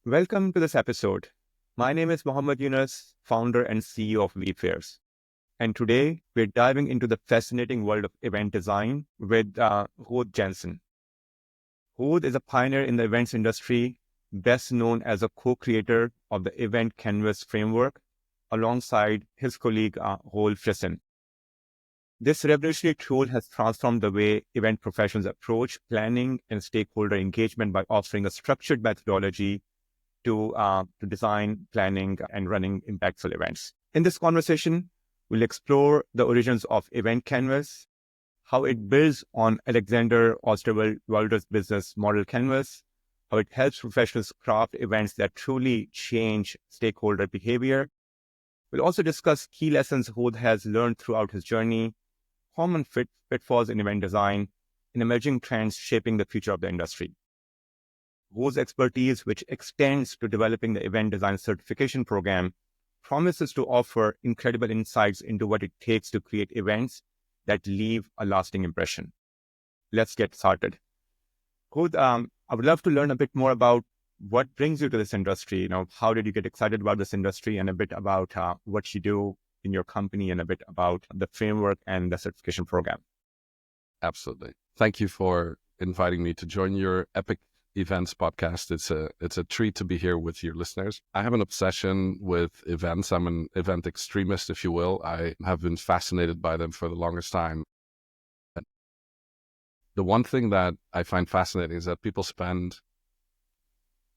Welcome to this episode. My name is Mohammed Yunus, founder and CEO of vFairs. And today we're diving into the fascinating world of event design with Ruud Jensen. Ruud is a pioneer in the events industry, best known as a co-creator of the Event Canvas framework alongside his colleague Ruud. This revolutionary tool has transformed the way event professionals approach planning and stakeholder engagement by offering a structured methodology to design, planning, and running impactful events. In this conversation, we'll explore the origins of Event Canvas, how it builds on Alexander Osterwalder's business model Canvas, how it helps professionals craft events that truly change stakeholder behavior. We'll also discuss key lessons Ruud has learned throughout his journey, common pitfalls in event design, and emerging trends shaping the future of the industry. Ruud's expertise, which extends to developing the event design certification program, promises to offer incredible insights into what it takes to create events that leave a lasting impression. Let's get started. Ruud, I would love to learn a bit more about what brings you to this industry. How did you get excited about this industry, and a bit about what you do in your company, and a bit about the framework and the certification program. Absolutely. Thank you for inviting me to join your Epic Events podcast. It's a treat to be here with your listeners. I have an obsession with events. I'm an event extremist, if you will. I have been fascinated by them for the longest time. The one thing that I find fascinating is that people spend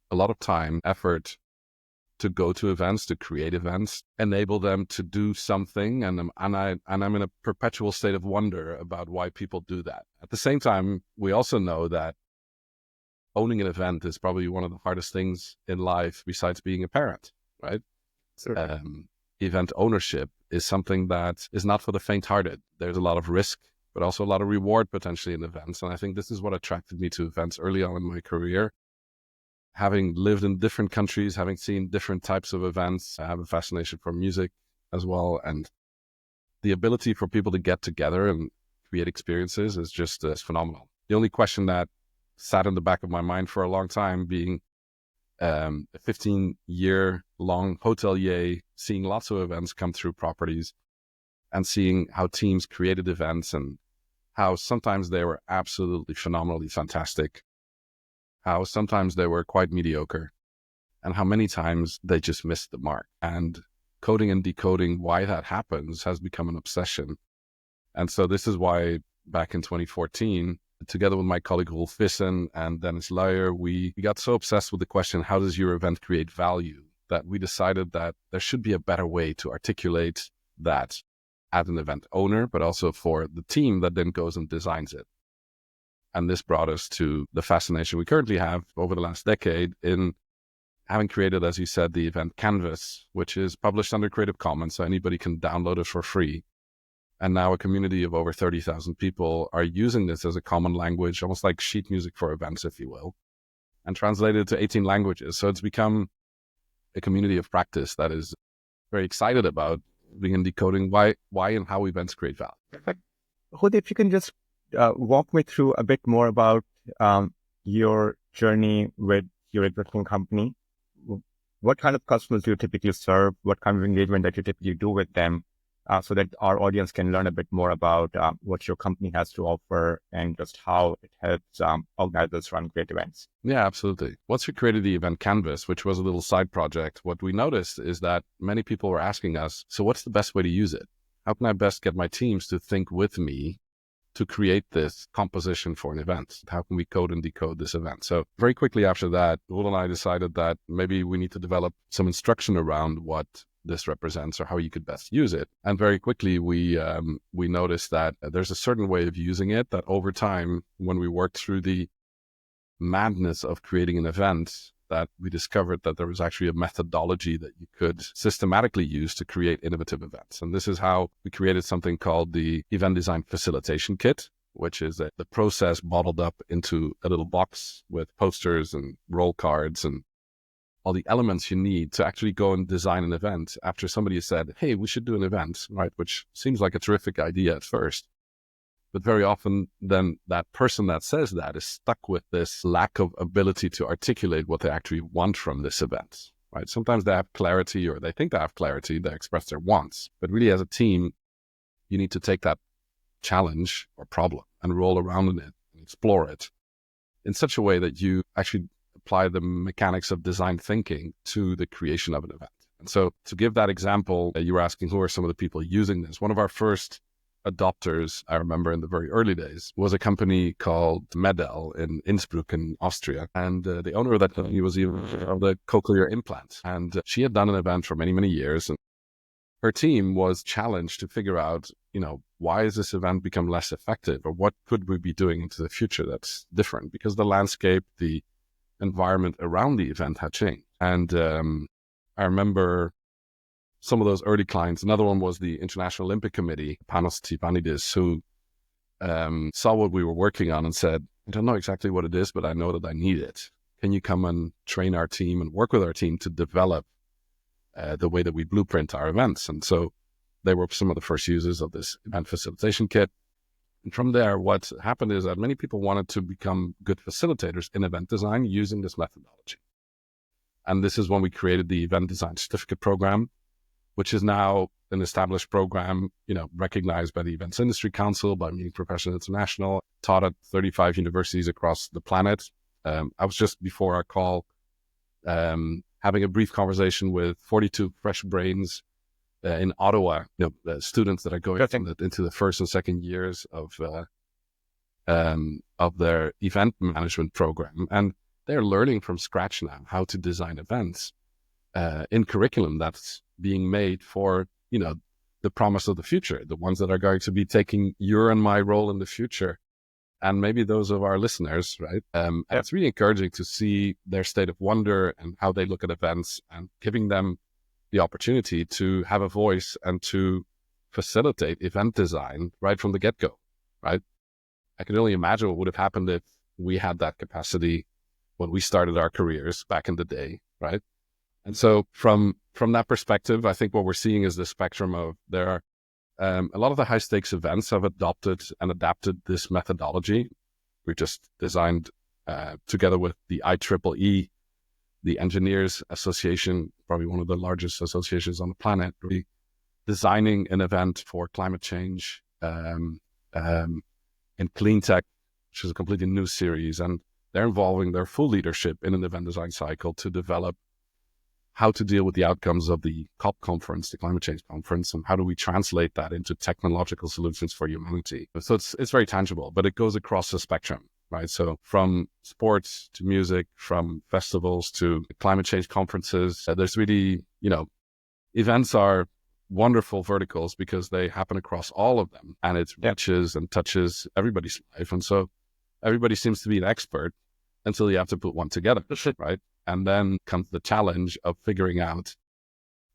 a lot of time, effort to go to events, to create events, enable them to do something. And I'm in a perpetual state of wonder about why people do that. At the same time, we also know that owning an event is probably one of the hardest things in life besides being a parent, right? Event ownership is something that is not for the faint-hearted. There's a lot of risk, but also a lot of reward potentially in events. And I think this is what attracted me to events early on in my career. Having lived in different countries, having seen different types of events, I have a fascination for music as well. And the ability for people to get together and create experiences is just phenomenal. The only question that sat in the back of my mind for a long time, being a 15-year-long hotelier, seeing lots of events come through properties and seeing how teams created events and how sometimes they were absolutely phenomenally fantastic, how sometimes they were quite mediocre, and how many times they just missed the mark. And coding and decoding why that happens has become an obsession. And so this is why back in 2014, together with my colleague Ruud and Dennis Luijer, we got so obsessed with the question, how does your event create value, that we decided that there should be a better way to articulate that as an event owner, but also for the team that then goes and designs it. And this brought us to the fascination we currently have over the last decade in having created, as you said, the Event Canvas, which is published under Creative Commons, so anybody can download it for free. And now a community of over 30,000 people are using this as a common language, almost like sheet music for events, if you will, and translated to 18 languages. So it's become a community of practice that is very excited about being in decoding why and how events create value. Perfect. Ruud, if you can just walk me through a bit more about your journey with your existing company. What kind of customers do you typically serve? What kind of engagement that you typically do with them? So that our audience can learn a bit more about what your company has to offer and just how it helps organizers run great events. Yeah, absolutely. Once we created the Event Canvas, which was a little side project, what we noticed is that many people were asking us, so what's the best way to use it? How can I best get my teams to think with me to create this composition for an event? How can we code and decode this event? So very quickly after that, Ruud and I decided that maybe we need to develop some instruction around what this represents or how you could best use it. And very quickly, we noticed that there's a certain way of using it that over time, when we worked through the madness of creating an event, that we discovered that there was actually a methodology that you could systematically use to create innovative events. And this is how we created something called the Event Design Facilitation Kit, which is the process bottled up into a little box with posters and roll cards and all the elements you need to actually go and design an event after somebody has said, hey, we should do an event, right? Which seems like a terrific idea at first. But very often then that person that says that is stuck with this lack of ability to articulate what they actually want from this event, right? Sometimes they have clarity or they think they have clarity, they express their wants. But really as a team, you need to take that challenge or problem and roll around in it and explore it in such a way that you actually apply the mechanics of design thinking to the creation of an event. And so to give that example, you were asking who are some of the people using this. One of our first adopters, I remember in the very early days, was a company called Medel in Innsbruck in Austria. And the owner of that company was even of the cochlear implant. And she had done an event for many, many years. And her team was challenged to figure out, why has this event become less effective, or what could we be doing into the future that's different? Because the landscape, the environment around the event had changed. And I remember some of those early clients. Another one was the International Olympic Committee, Panos Tsipanidis, who saw what we were working on and said, I don't know exactly what it is, but I know that I need it. Can you come and train our team and work with our team to develop the way that we blueprint our events? And so they were some of the first users of this event facilitation kit. And from there, what happened is that many people wanted to become good facilitators in event design using this methodology. And this is when we created the Event Design Certificate Program, which is now an established program, recognized by the Events Industry Council, by Meeting Professionals International, taught at 35 universities across the planet. I was just before our call having a brief conversation with 42 fresh brains in Ottawa, students that are going into the first and second years of their event management program. And they're learning from scratch now how to design events in curriculum that's being made for, the promise of the future, the ones that are going to be taking your and my role in the future, and maybe those of our listeners, right? And it's really encouraging to see their state of wonder and how they look at events, and giving them the opportunity to have a voice and to facilitate event design right from the get-go, right? I can only imagine what would have happened if we had that capacity when we started our careers back in the day, right? And so from that perspective, I think what we're seeing is the spectrum of there are a lot of the high stakes events have adopted and adapted this methodology. We've just designed together with the IEEE, the Engineers Association, probably one of the largest associations on the planet, really designing an event for climate change in clean tech, which is a completely new series. And they're involving their full leadership in an event design cycle to develop how to deal with the outcomes of the COP conference, the climate change conference, and how do we translate that into technological solutions for humanity. So it's very tangible, but it goes across the spectrum, right? So from sports to music, from festivals to climate change conferences, there's really, events are wonderful verticals because they happen across all of them, and it reaches and touches everybody's life. And so everybody seems to be an expert until you have to put one together, right? And then comes the challenge of figuring out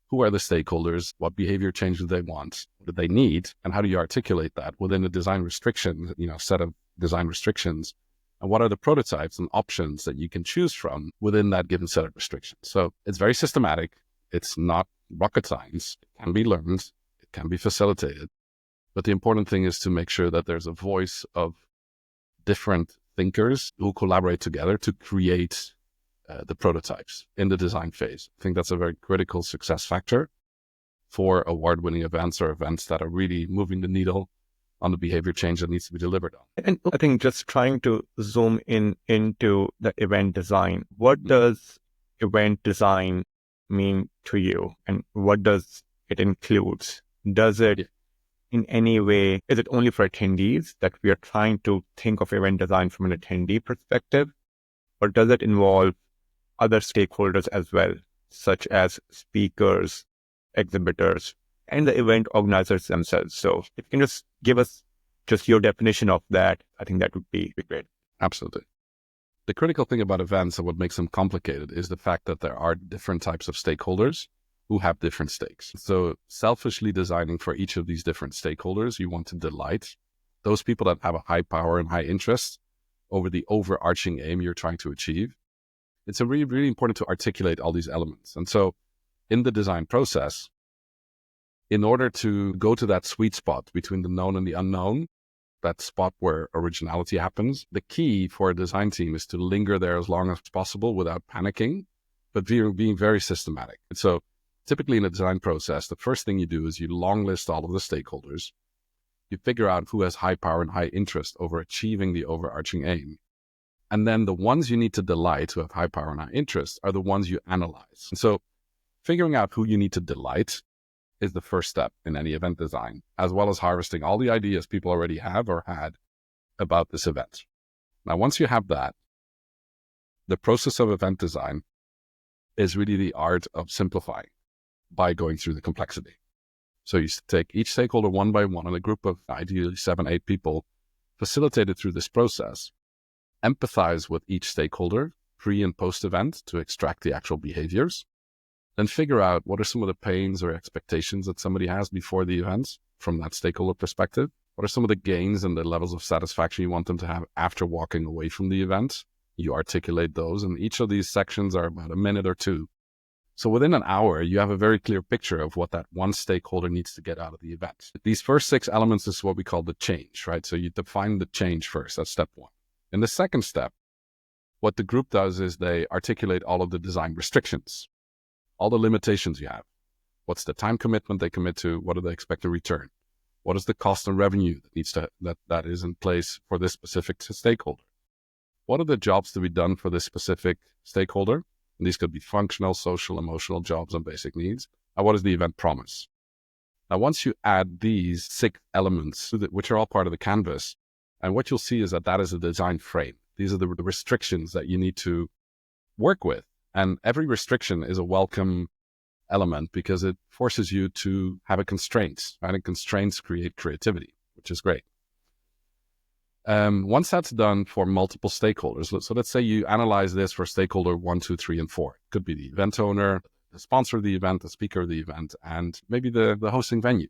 who are the stakeholders, what behavior change do they want, what do they need, and how do you articulate that within a design restriction, set of design restrictions, and what are the prototypes and options that you can choose from within that given set of restrictions. So it's very systematic. It's not rocket science. It can be learned. It can be facilitated. But the important thing is to make sure that there's a voice of different thinkers who collaborate together to create the prototypes in the design phase. I think that's a very critical success factor for award-winning events or events that are really moving the needle on the behavior change that needs to be delivered on. And I think just trying to zoom into the event design, what does event design mean to you, and what does it include? Does it in any way, is it only for attendees that we are trying to think of event design from an attendee perspective, or does it involve other stakeholders as well, such as speakers, exhibitors, and the event organizers themselves? So if you can just give us just your definition of that, I think that would be great. Absolutely. The critical thing about events and what makes them complicated is the fact that there are different types of stakeholders who have different stakes. So selfishly designing for each of these different stakeholders, you want to delight those people that have a high power and high interest over the overarching aim you're trying to achieve. It's really, really important to articulate all these elements. And so in the design process, in order to go to that sweet spot between the known and the unknown, that spot where originality happens. The key for a design team is to linger there as long as possible without panicking, but being very systematic. And so typically in a design process, the first thing you do is you long list all of the stakeholders. You figure out who has high power and high interest over achieving the overarching aim. And then the ones you need to delight, who have high power and high interest, are the ones you analyze. And so figuring out who you need to delight is the first step in any event design, as well as harvesting all the ideas people already have or had about this event. Now, once you have that, the process of event design is really the art of simplifying by going through the complexity. So you take each stakeholder one by one, and a group of ideally 7, 8 people, facilitate it through this process, empathize with each stakeholder pre and post event to extract the actual behaviors, then figure out what are some of the pains or expectations that somebody has before the event from that stakeholder perspective. What are some of the gains and the levels of satisfaction you want them to have after walking away from the event? You articulate those, and each of these sections are about a minute or two. So within an hour, you have a very clear picture of what that one stakeholder needs to get out of the event. These first 6 elements is what we call the change, right? So you define the change first. That's step 1. In the second step, what the group does is they articulate all of the design restrictions, all the limitations you have. What's the time commitment they commit to? What do they expect in return? What is the cost and revenue that is in place for this specific stakeholder? What are the jobs to be done for this specific stakeholder? And these could be functional, social, emotional jobs and basic needs. And what is the event promise? Now, once you add these 6 elements, which are all part of the canvas, and what you'll see is that is a design frame. These are the restrictions that you need to work with. And every restriction is a welcome element because it forces you to have a constraint, right? And constraints create creativity, which is great. Once that's done for multiple stakeholders, so let's say you analyze this for stakeholder 1, 2, 3, and 4. It could be the event owner, the sponsor of the event, the speaker of the event, and maybe the hosting venue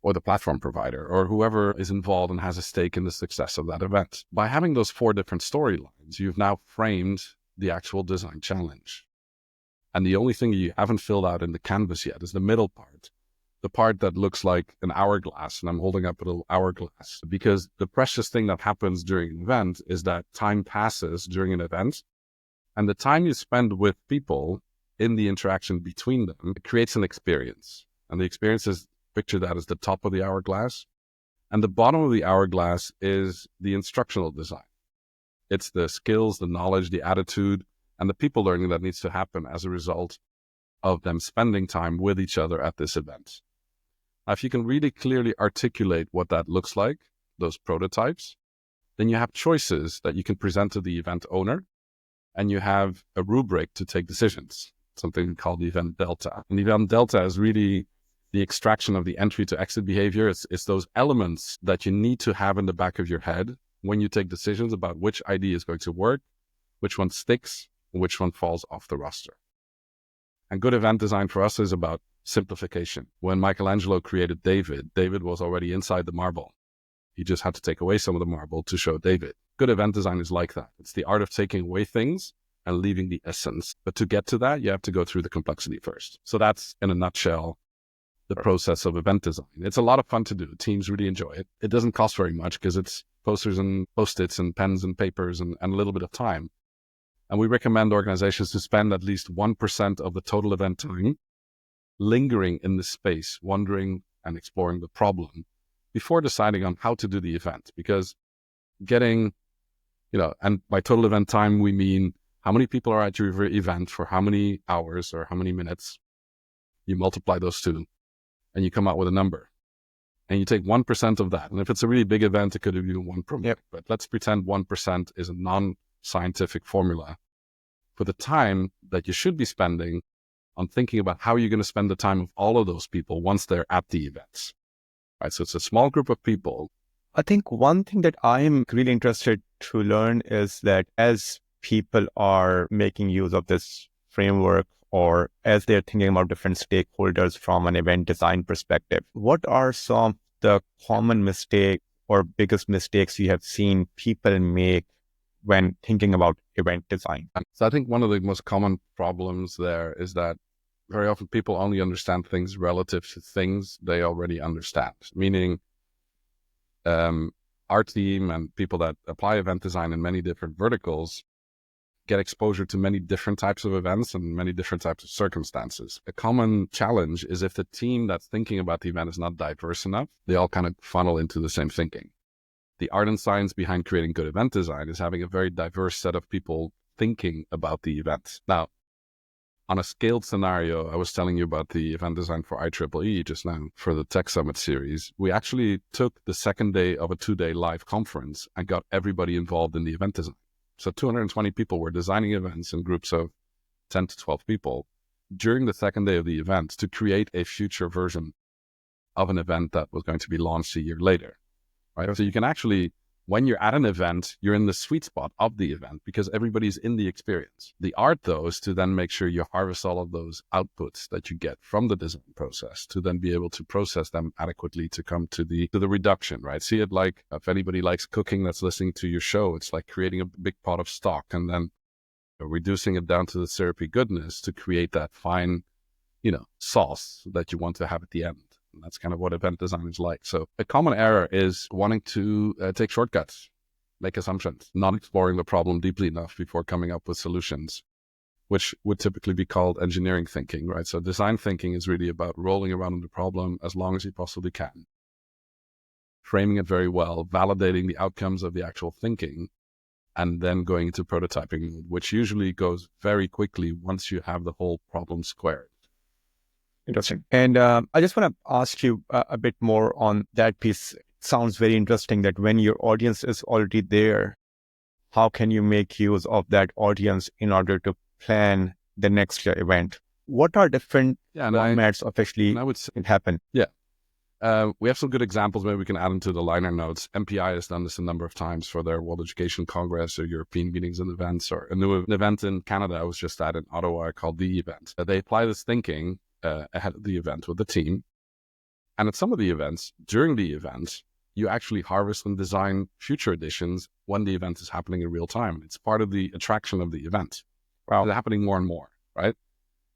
or the platform provider or whoever is involved and has a stake in the success of that event. By having those 4 different storylines, you've now framed the actual design challenge. And the only thing you haven't filled out in the canvas yet is the middle part, the part that looks like an hourglass. And I'm holding up a little hourglass because the precious thing that happens during an event is that time passes during an event. And the time you spend with people in the interaction between them, it creates an experience. And the experience is picture that as the top of the hourglass. And the bottom of the hourglass is the instructional design. It's the skills, the knowledge, the attitude, and the people learning that needs to happen as a result of them spending time with each other at this event. Now, if you can really clearly articulate what that looks like, those prototypes, then you have choices that you can present to the event owner, and you have a rubric to take decisions, something called the event delta. And the event delta is really the extraction of the entry to exit behavior. It's those elements that you need to have in the back of your head when you take decisions about which idea is going to work, which one sticks, and which one falls off the roster. And good event design for us is about simplification. When Michelangelo created David was already inside the marble. He just had to take away some of the marble to show David. Good event design is like that. It's the art of taking away things and leaving the essence. But to get to that, you have to go through the complexity first. So that's, in a nutshell, the process of event design. It's a lot of fun to do. Teams really enjoy it. It doesn't cost very much because it's posters and Post-its and pens and papers and a little bit of time. And we recommend organizations to spend at least 1% of the total event time lingering in the space, wondering and exploring the problem before deciding on how to do the event. Because getting, and by total event time, we mean how many people are at your event for how many hours or how many minutes. You multiply those two and you come out with a number. And you take 1% of that. And if it's a really big event, it could be 1 per minute. But let's pretend 1% is a non-scientific formula for the time that you should be spending on thinking about how you're going to spend the time of all of those people once they're at the events. Right? So it's a small group of people. I think one thing that I'm really interested to learn is that as people are making use of this framework, or as they're thinking about different stakeholders from an event design perspective, what are some of the common mistakes or biggest mistakes you have seen people make when thinking about event design? So I think one of the most common problems there is that very often people only understand things relative to things they already understand. Meaning, our team and people that apply event design in many different verticals get exposure to many different types of events and many different types of circumstances. A common challenge is if the team that's thinking about the event is not diverse enough, they all kind of funnel into the same thinking. The art and science behind creating good event design is having a very diverse set of people thinking about the event. Now, on a scaled scenario, I was telling you about the event design for IEEE just now for the Tech Summit series. We actually took the second day of a 2-day live conference and got everybody involved in the event design. So 220 people were designing events in groups of 10 to 12 people during the second day of the event to create a future version of an event that was going to be launched a year later, right? So you can actually, when you're at an event, you're in the sweet spot of the event because everybody's in the experience. The art, though, is to then make sure you harvest all of those outputs that you get from the design process to then be able to process them adequately to come to the reduction, right? See it like, if anybody likes cooking that's listening to your show, it's like creating a big pot of stock and then reducing it down to the syrupy goodness to create that fine, sauce that you want to have at the end. And that's kind of what event design is like. So a common error is wanting to take shortcuts, make assumptions, not exploring the problem deeply enough before coming up with solutions, which would typically be called engineering thinking, right? So design thinking is really about rolling around the problem as long as you possibly can, framing it very well, validating the outcomes of the actual thinking, and then going into prototyping, which usually goes very quickly once you have the whole problem squared. Interesting. And I just want to ask you a bit more on that piece. It sounds very interesting that when your audience is already there, how can you make use of that audience in order to plan the next event? What are different formats of actually it happen? Yeah. We have some good examples. Maybe we can add them to the liner notes. MPI has done this a number of times for their World Education Congress or European meetings and events, or a new event in Canada I was just at in Ottawa called The Event. They apply this thinking ahead of the event with the team. And at some of the events, during the event, you actually harvest and design future editions when the event is happening in real time. It's part of the attraction of the event. Wow. It's happening more and more, right?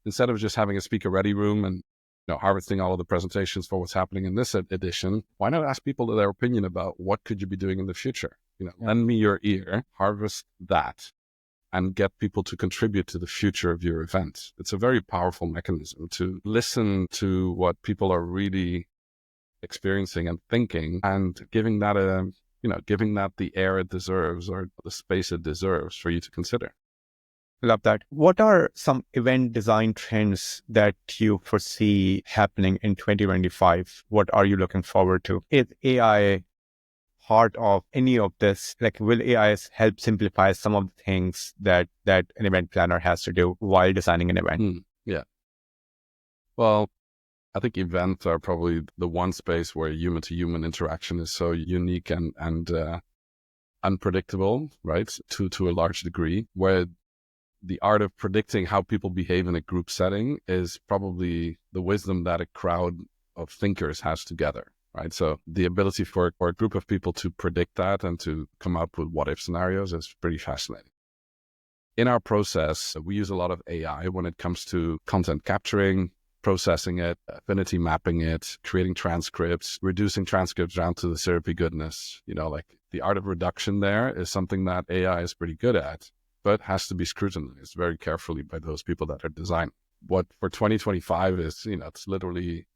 Instead of just having a speaker ready room and harvesting all of the presentations for what's happening in this edition, why not ask people their opinion about what could you be doing in the future? Lend me your ear, harvest that, and get people to contribute to the future of your event. It's a very powerful mechanism to listen to what people are really experiencing and thinking, and giving that the air it deserves or the space it deserves for you to consider. Love that. What are some event design trends that you foresee happening in 2025? What are you looking forward to? Is AI part of any of this? Like, will AI help simplify some of the things that an event planner has to do while designing an event? Yeah. Well, I think events are probably the one space where human-to-human interaction is so unique and unpredictable, right? To a large degree, where the art of predicting how people behave in a group setting is probably the wisdom that a crowd of thinkers has together. Right. So the ability for a group of people to predict that and to come up with what if scenarios is pretty fascinating. In our process, we use a lot of AI when it comes to content capturing, processing it, affinity mapping it, creating transcripts, reducing transcripts down to the syrupy goodness. Like the art of reduction there is something that AI is pretty good at, but has to be scrutinized very carefully by those people that are designing. What for 2025 is, it's literally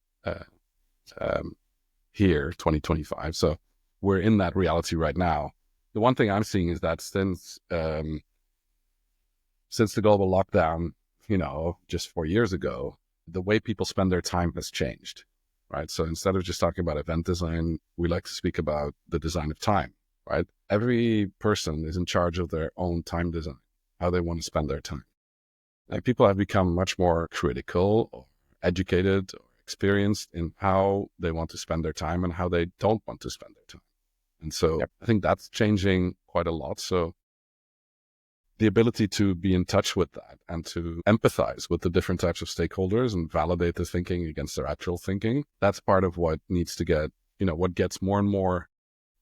here, 2025. So we're in that reality right now. The one thing I'm seeing is that since the global lockdown, just 4 years ago, the way people spend their time has changed, right? So instead of just talking about event design, we like to speak about the design of time, right? Every person is in charge of their own time design, how they want to spend their time. And people have become much more critical or educated or experienced in how they want to spend their time and how they don't want to spend their time. And so I think that's changing quite a lot. So the ability to be in touch with that and to empathize with the different types of stakeholders and validate the thinking against their actual thinking, that's part of what needs to get, what gets more and more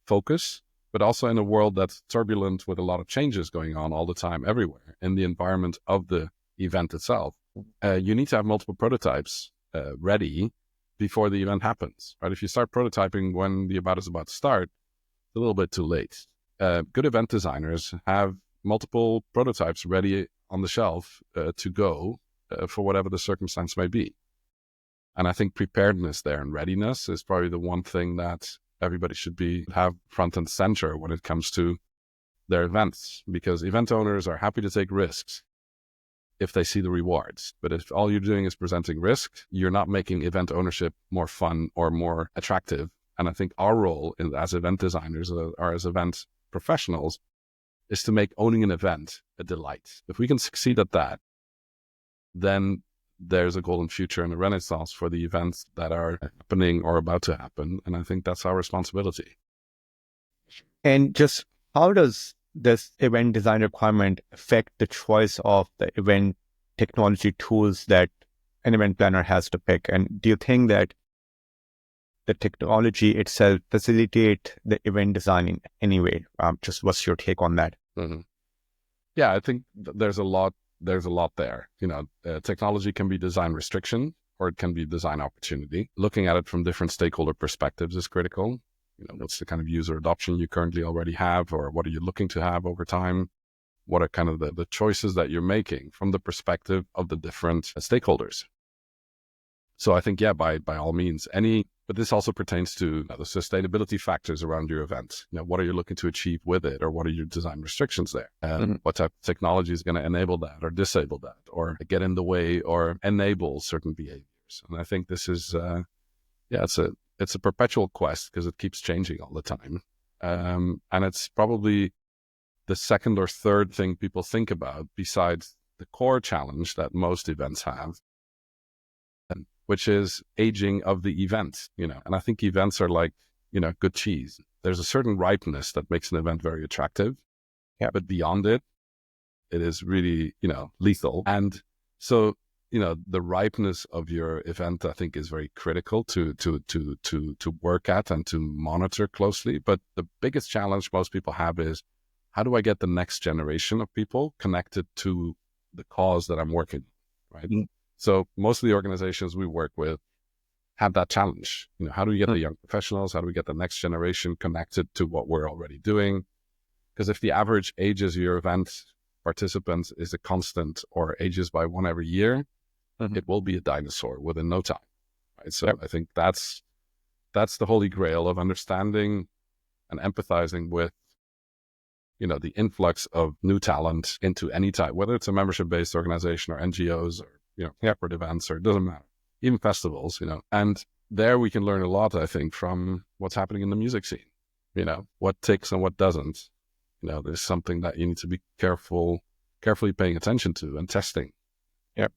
focus, but also in a world that's turbulent with a lot of changes going on all the time, everywhere in the environment of the event itself. You need to have multiple prototypes ready before the event happens, right? If you start prototyping when the event is about to start, a little bit too late. Good event designers have multiple prototypes ready on the shelf to go for whatever the circumstance may be. And I think preparedness there and readiness is probably the one thing that everybody should have front and center when it comes to their events, because event owners are happy to take risks if they see the rewards. But if all you're doing is presenting risk, you're not making event ownership more fun or more attractive. And I think our role as event designers or as event professionals is to make owning an event a delight. If we can succeed at that, then there's a golden future and a renaissance for the events that are happening or about to happen. And I think that's our responsibility. And just how does this event design requirement affect the choice of the event technology tools that an event planner has to pick? And do you think that the technology itself facilitate the event design in any way? Just what's your take on that? Mm-hmm. Yeah, I think there's a lot there. Technology can be design restriction or it can be design opportunity. Looking at it from different stakeholder perspectives is critical. What's the kind of user adoption you currently already have, or what are you looking to have over time? What are kind of the choices that you're making from the perspective of the different stakeholders? So I think, yeah, by all means, but this also pertains to the sustainability factors around your event. What are you looking to achieve with it, or what are your design restrictions there? What type of technology is going to enable that or disable that or get in the way or enable certain behaviors? And I think this is, it's a perpetual quest because it keeps changing all the time. And it's probably the second or third thing people think about besides the core challenge that most events have, which is aging of the event, And I think events are like, good cheese. There's a certain ripeness that makes an event very attractive. Yeah. But beyond it, it is really, lethal. And so, the ripeness of your event, I think, is very critical to work at and to monitor closely. But the biggest challenge most people have is, how do I get the next generation of people connected to the cause that I'm working on, right? Mm-hmm. So most of the organizations we work with have that challenge. How do we get the young professionals? How do we get the next generation connected to what we're already doing? Because if the average ages of your event participants is a constant or ages by one every year, it will be a dinosaur within no time. Right? So I think that's the holy grail of understanding and empathizing with, the influx of new talent into any type, whether it's a membership-based organization or NGOs or corporate events, or it doesn't matter, even festivals, and there we can learn a lot, I think, from what's happening in the music scene, what ticks and what doesn't. There's something that you need to be carefully paying attention to and testing. Yeah.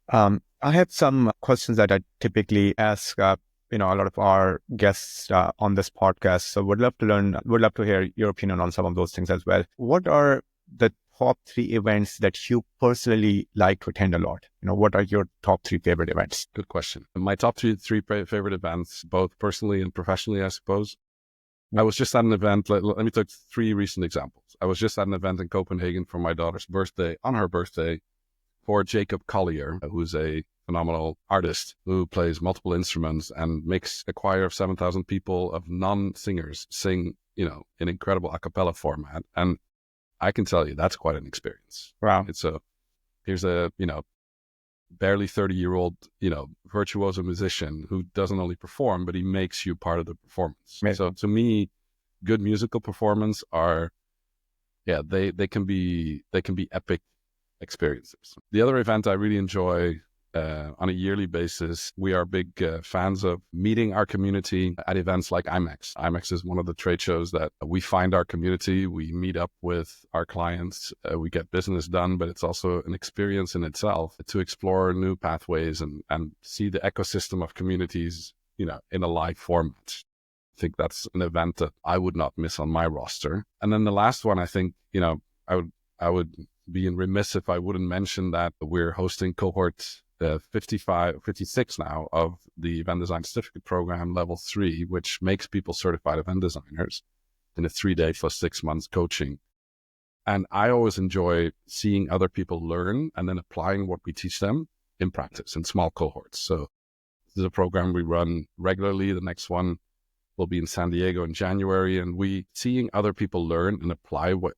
I have some questions that I typically ask, a lot of our guests on this podcast. So would love to hear your opinion on some of those things as well. What are the top 3 events that you personally like to attend a lot? What are your top 3 favorite events? Good question. My top three favorite events, both personally and professionally, I suppose. I was just at an event. Let me take 3 recent examples. I was just at an event in Copenhagen for my daughter's birthday, on her birthday, for Jacob Collier, who's a phenomenal artist who plays multiple instruments and makes a choir of 7,000 people of non-singers sing, in incredible a cappella format. And I can tell you that's quite an experience. Wow. Here's a, barely 30-year-old, virtuoso musician who doesn't only perform, but he makes you part of the performance. Amazing. So to me, good musical performance are, they can be epic experiences. The other event I really enjoy on a yearly basis, we are big fans of meeting our community at events like IMEX. IMEX is one of the trade shows that we find our community, we meet up with our clients, we get business done, but it's also an experience in itself to explore new pathways and see the ecosystem of communities, in a live format. I think that's an event that I would not miss on my roster. And then the last one, I think, I would be remiss if I wouldn't mention that we're hosting cohort 56 now of the Event Design Certificate Program, Level 3, which makes people certified event designers in a 3-day plus 6 months coaching. And I always enjoy seeing other people learn and then applying what we teach them in practice in small cohorts. So this is a program we run regularly. The next one We'll be in San Diego in January, and seeing other people learn and apply what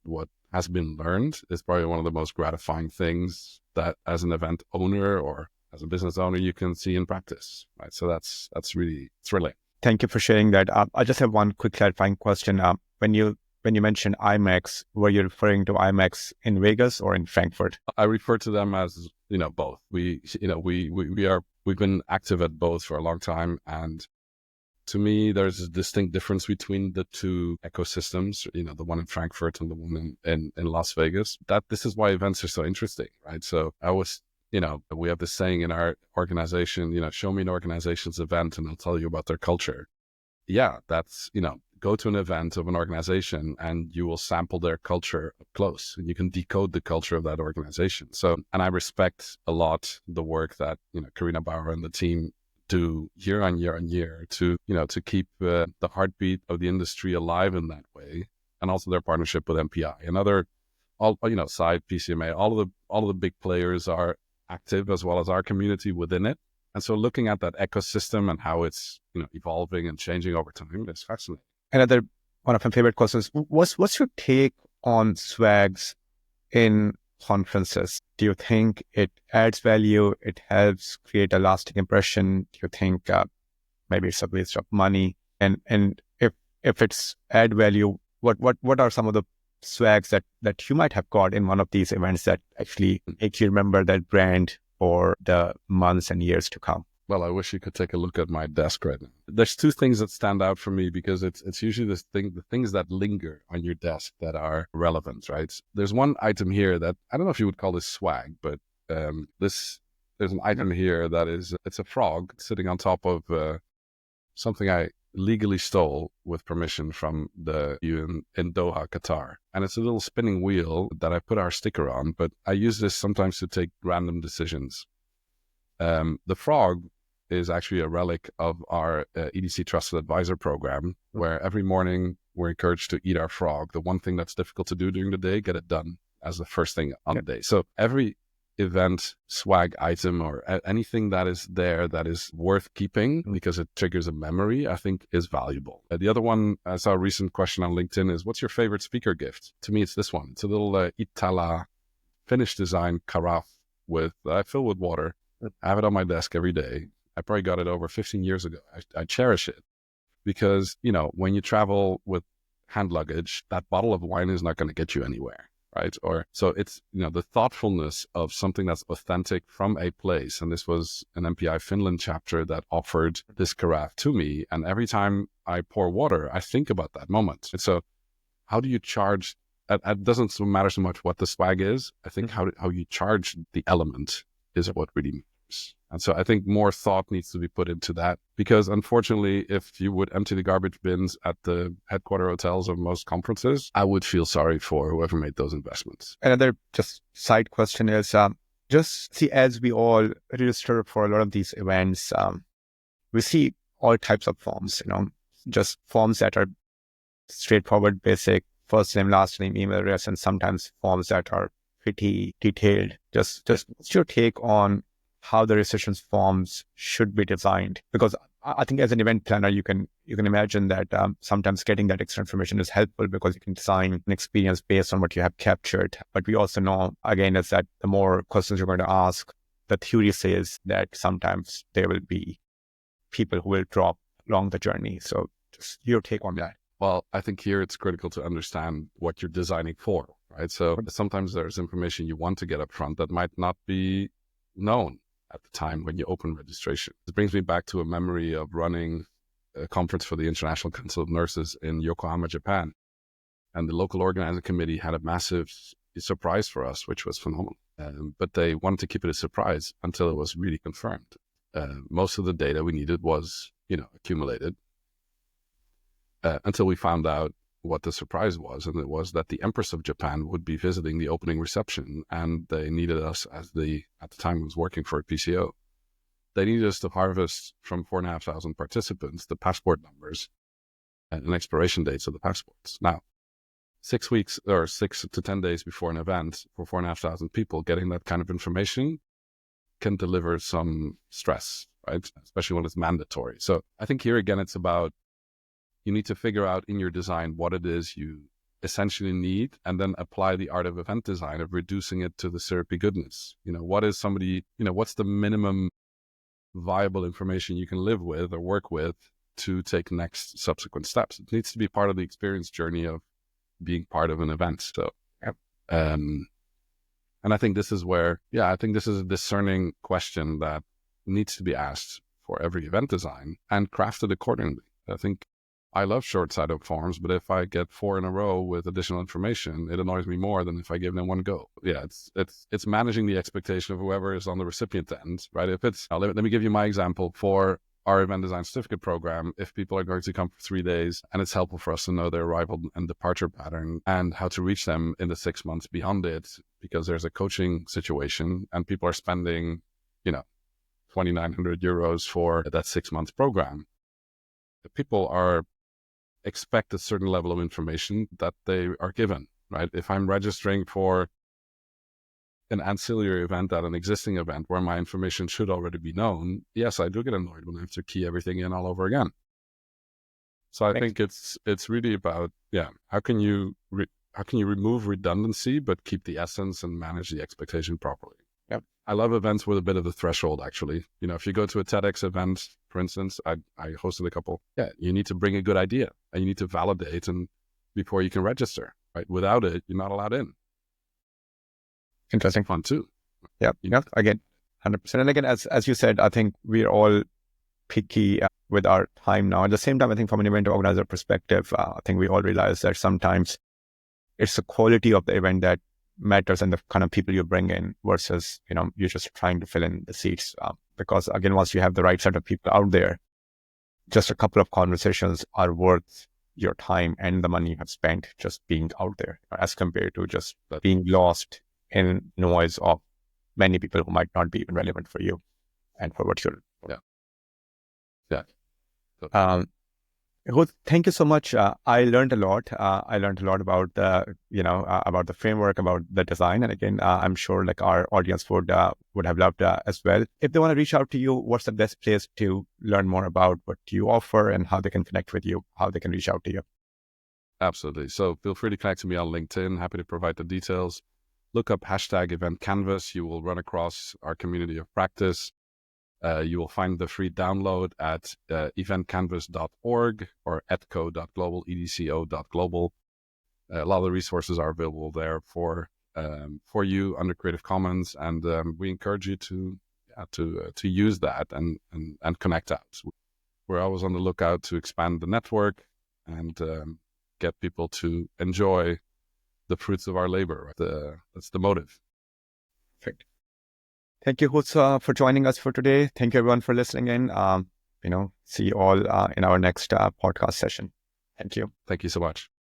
has been learned is probably one of the most gratifying things that as an event owner or as a business owner, you can see in practice, right? So that's really thrilling. Thank you for sharing that. I just have one quick clarifying question. When you mentioned IMAX, were you referring to IMAX in Vegas or in Frankfurt? I refer to them as, both. We've been active at both for a long time. And to me, there's a distinct difference between the two ecosystems, the one in Frankfurt and the one in Las Vegas. This is why events are so interesting, right? So we have this saying in our organization, show me an organization's event and I'll tell you about their culture. Yeah, that's, go to an event of an organization and you will sample their culture up close and you can decode the culture of that organization. So, and I respect a lot the work that, Karina Bauer and the team do year on year on year to keep the heartbeat of the industry alive in that way. And also their partnership with MPI and SIDE, PCMA, all of the big players are active as well as our community within it. And so looking at that ecosystem and how it's, evolving and changing over time is fascinating. Another one of my favorite questions, what's your take on swags in conferences? Do you think it adds value? It helps create a lasting impression? Do you think maybe it's a waste of money? And if it's add value, what are some of the swags that you might have got in one of these events that actually make you remember that brand for the months and years to come? Well, I wish you could take a look at my desk right now. There's two things that stand out for me because it's usually the things that linger on your desk that are relevant, right? There's one item here that I don't know if you would call this swag, but there's an item here that it's a frog sitting on top of something I legally stole with permission from the UN in Doha, Qatar. And it's a little spinning wheel that I put our sticker on, but I use this sometimes to take random decisions. The frog is actually a relic of our EDC Trusted Advisor program, where every morning we're encouraged to eat our frog. The one thing that's difficult to do during the day, get it done as the first thing on the day. So every event swag item or anything that is there that is worth keeping because it triggers a memory, I think is valuable. The other one, I saw a recent question on LinkedIn is, what's your favorite speaker gift? To me, it's this one. It's a little Itala Finnish design carafe filled with water. I have it on my desk every day. I probably got it over 15 years ago. I cherish it because, when you travel with hand luggage, that bottle of wine is not going to get you anywhere, right? So it's, the thoughtfulness of something that's authentic from a place. And this was an MPI Finland chapter that offered this carafe to me. And every time I pour water, I think about that moment. And so how do you charge? It doesn't matter so much what the swag is. I think how you charge the element is what really matters. And so I think more thought needs to be put into that because unfortunately, if you would empty the garbage bins at the headquarter hotels of most conferences, I would feel sorry for whoever made those investments. Another just side question is, just see, as we all register for a lot of these events, we see all types of forms, just forms that are straightforward, basic, first name, last name, email address, and sometimes forms that are pretty detailed. Just what's your take on how the registration forms should be designed? Because I think as an event planner, you can imagine that sometimes getting that extra information is helpful because you can design an experience based on what you have captured. But we also know, again, is that the more questions you're going to ask, the theory says that sometimes there will be people who will drop along the journey. So just your take on that. Well, I think here it's critical to understand what you're designing for, right? So sometimes there's information you want to get up front that might not be known at the time when you open registration. This brings me back to a memory of running a conference for the International Council of Nurses in Yokohama, Japan. And the local organizing committee had a massive surprise for us, which was phenomenal. But they wanted to keep it a surprise until it was really confirmed. Most of the data we needed was, accumulated until we found out what the surprise was. And it was that the Empress of Japan would be visiting the opening reception, and they needed us at the time I was working for a PCO. They needed us to harvest from 4,500 participants the passport numbers and expiration dates of the passports. Now, 6 weeks or 6 to 10 days before an event for 4,500 people, getting that kind of information can deliver some stress, right? Especially when it's mandatory. So I think here again, it's about You need to figure out in your design what it is you essentially need, and then apply the art of event design of reducing it to the syrupy goodness. What is somebody, what's the minimum viable information you can live with or work with to take next subsequent steps? It needs to be part of the experience journey of being part of an event. So, and I think this is where, I think this is a discerning question that needs to be asked for every event design and crafted accordingly. I think I love short-sighted forms, but if I get 4 in a row with additional information, it annoys me more than if I give them one go. Yeah, it's managing the expectation of whoever is on the recipient end, right? If it's, let me give you my example for our event design certificate program. If people are going to come for 3 days, and it's helpful for us to know their arrival and departure pattern and how to reach them in the 6 months beyond it, because there's a coaching situation and people are spending, 2,900 euros for that 6 month program. The people are expect a certain level of information that they are given, right? If I'm registering for an ancillary event at an existing event where my information should already be known, yes, I do get annoyed when I have to key everything in all over again. So I think it's really about, how can you remove redundancy but keep the essence and manage the expectation properly? Yep. I love events with a bit of the threshold, actually. If you go to a TEDx event, for instance, I hosted a couple. Yeah, you need to bring a good idea and you need to validate and before you can register, right? Without it, you're not allowed in. Interesting. Fun too. Yeah. Again, 100%. And again, as you said, I think we're all picky with our time now. At the same time, I think from an event organizer perspective, I think we all realize that sometimes it's the quality of the event that matters and the kind of people you bring in versus, you're just trying to fill in the seats. Because again, once you have the right set of people out there, just a couple of conversations are worth your time and the money you have spent just being out there, as compared to just being lost in noise of many people who might not be even relevant for you and for what you're. Ruud, thank you so much. I learned a lot. I learned a lot about about the framework, about the design, and again, I'm sure our audience would have loved as well. If they want to reach out to you, what's the best place to learn more about what you offer and how they can connect with you, how they can reach out to you? Absolutely. So feel free to connect to me on LinkedIn. Happy to provide the details. Look up #EventCanvas. You will run across our community of practice. You will find the free download at eventcanvas.org or etco.global, edco.global. A lot of the resources are available there for you under Creative Commons, and we encourage you to use that and connect out. We're always on the lookout to expand the network and get people to enjoy the fruits of our labor. That's the motive. Perfect. Thank you, Ruud, for joining us for today. Thank you, everyone, for listening in. See you all in our next podcast session. Thank you. Thank you so much.